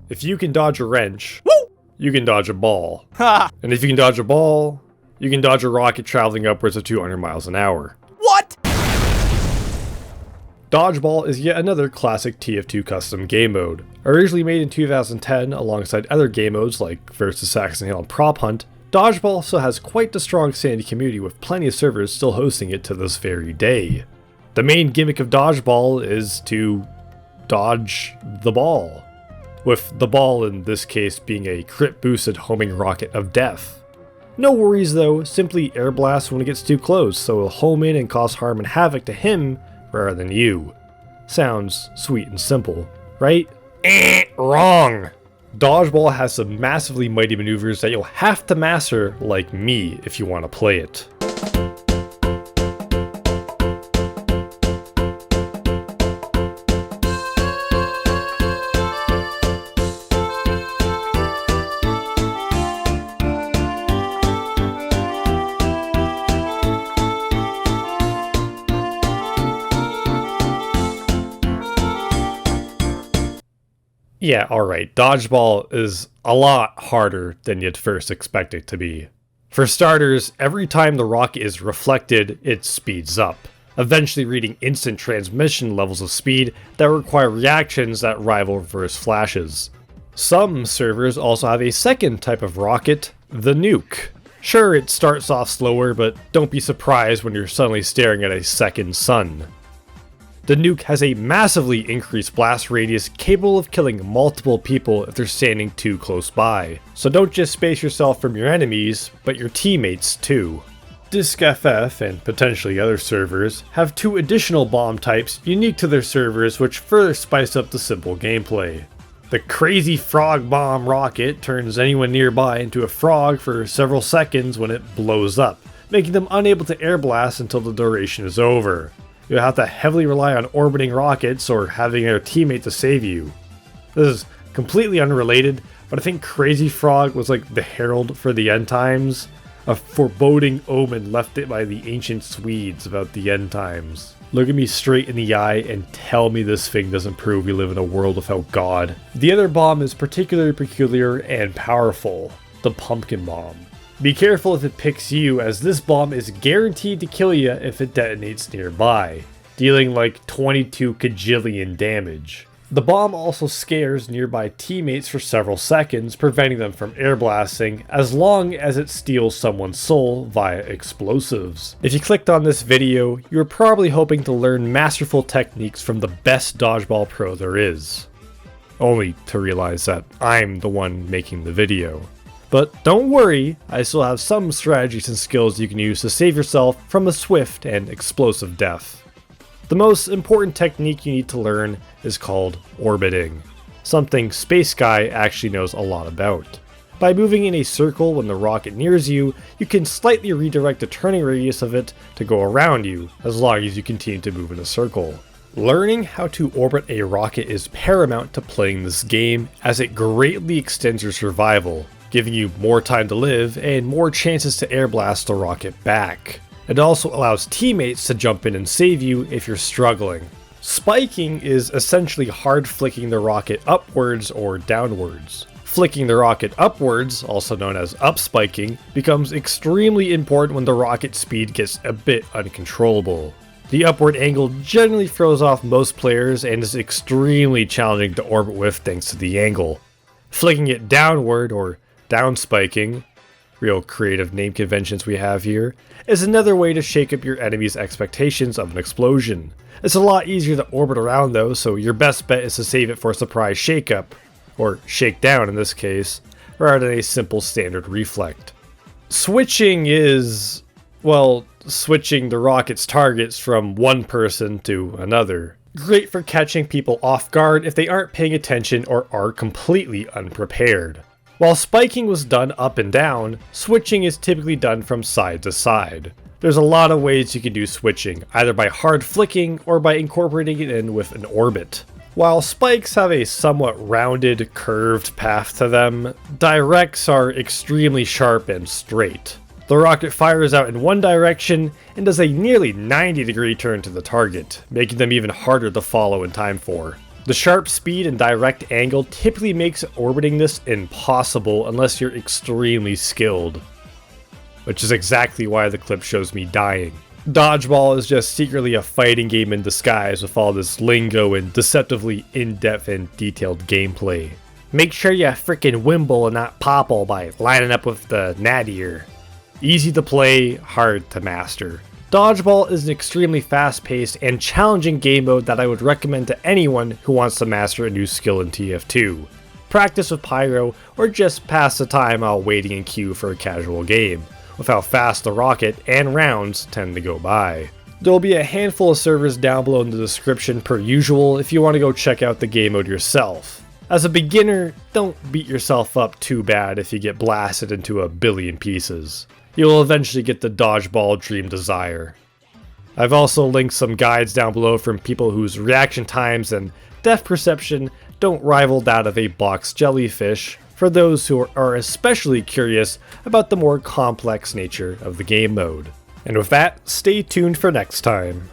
If you can dodge a wrench, woo! You can dodge a ball. Ha! And if you can dodge a ball, you can dodge a rocket traveling upwards of 200 miles an hour. What? Dodgeball is yet another classic TF2 custom game mode. Originally made in 2010 alongside other game modes like Versus Saxon Hill and Prop Hunt, Dodgeball also has quite the strong standing community with plenty of servers still hosting it to this very day. The main gimmick of Dodgeball is to dodge the ball, with the ball in this case being a crit boosted homing rocket of death. No worries though, simply air blast when it gets too close so it'll home in and cause harm and havoc to him rather than you. Sounds sweet and simple, right? Wrong! Dodgeball has some massively mighty maneuvers that you'll have to master like me if you want to play it. Yeah, alright, Dodgeball is a lot harder than you'd first expect it to be. For starters, every time the rocket is reflected, it speeds up, eventually reaching instant transmission levels of speed that require reactions that rival reverse flashes. Some servers also have a second type of rocket, the nuke. Sure, it starts off slower, but don't be surprised when you're suddenly staring at a second sun. The nuke has a massively increased blast radius capable of killing multiple people if they're standing too close by. So don't just space yourself from your enemies, but your teammates too. Disc.FF and potentially other servers have two additional bomb types unique to their servers which further spice up the simple gameplay. The crazy frog bomb rocket turns anyone nearby into a frog for several seconds when it blows up, making them unable to air blast until the duration is over. You'll have to heavily rely on orbiting rockets or having a teammate to save you. This is completely unrelated, but I think Crazy Frog was like the herald for the end times, a foreboding omen left by the ancient Swedes about the end times. Look at me straight in the eye and tell me this thing doesn't prove we live in a world without God. The other bomb is particularly peculiar and powerful, the pumpkin bomb. Be careful if it picks you, as this bomb is guaranteed to kill you if it detonates nearby, dealing like 22 kajillion damage. The bomb also scares nearby teammates for several seconds, preventing them from air blasting, as long as it steals someone's soul via explosives. If you clicked on this video, you were probably hoping to learn masterful techniques from the best dodgeball pro there is. Only to realize that I'm the one making the video. But don't worry, I still have some strategies and skills you can use to save yourself from a swift and explosive death. The most important technique you need to learn is called orbiting, something Space Guy actually knows a lot about. By moving in a circle when the rocket nears you, you can slightly redirect the turning radius of it to go around you, as long as you continue to move in a circle. Learning how to orbit a rocket is paramount to playing this game, as it greatly extends your survival, giving you more time to live and more chances to air blast the rocket back. It also allows teammates to jump in and save you if you're struggling. Spiking is essentially hard flicking the rocket upwards or downwards. Flicking the rocket upwards, also known as up-spiking, becomes extremely important when the rocket speed gets a bit uncontrollable. The upward angle generally throws off most players and is extremely challenging to orbit with thanks to the angle. Flicking it downward, or down-spiking, real creative name conventions we have here, is another way to shake up your enemy's expectations of an explosion. It's a lot easier to orbit around though, so your best bet is to save it for a surprise shake-up, or shakedown in this case, rather than a simple standard reflect. Switching is, well, switching the rocket's targets from one person to another. Great for catching people off guard if they aren't paying attention or are completely unprepared. While spiking was done up and down, switching is typically done from side to side. There's a lot of ways you can do switching, either by hard flicking or by incorporating it in with an orbit. While spikes have a somewhat rounded, curved path to them, directs are extremely sharp and straight. The rocket fires out in one direction and does a nearly 90-degree turn to the target, making them even harder to follow in time for. The sharp speed and direct angle typically makes orbiting this impossible unless you're extremely skilled, which is exactly why the clip shows me dying. Dodgeball is just secretly a fighting game in disguise with all this lingo and deceptively in-depth and detailed gameplay. Make sure you frickin' wimble and not popple by lining up with the nadir. Easy to play, hard to master. Dodgeball is an extremely fast-paced and challenging game mode that I would recommend to anyone who wants to master a new skill in TF2, practice with Pyro, or just pass the time while waiting in queue for a casual game, with how fast the rocket and rounds tend to go by. There will be a handful of servers down below in the description per usual if you want to go check out the game mode yourself. As a beginner, don't beat yourself up too bad if you get blasted into a billion pieces. You'll eventually get the Dodgeball dream desire. I've also linked some guides down below from people whose reaction times and depth perception don't rival that of a box jellyfish, for those who are especially curious about the more complex nature of the game mode. And with that, stay tuned for next time.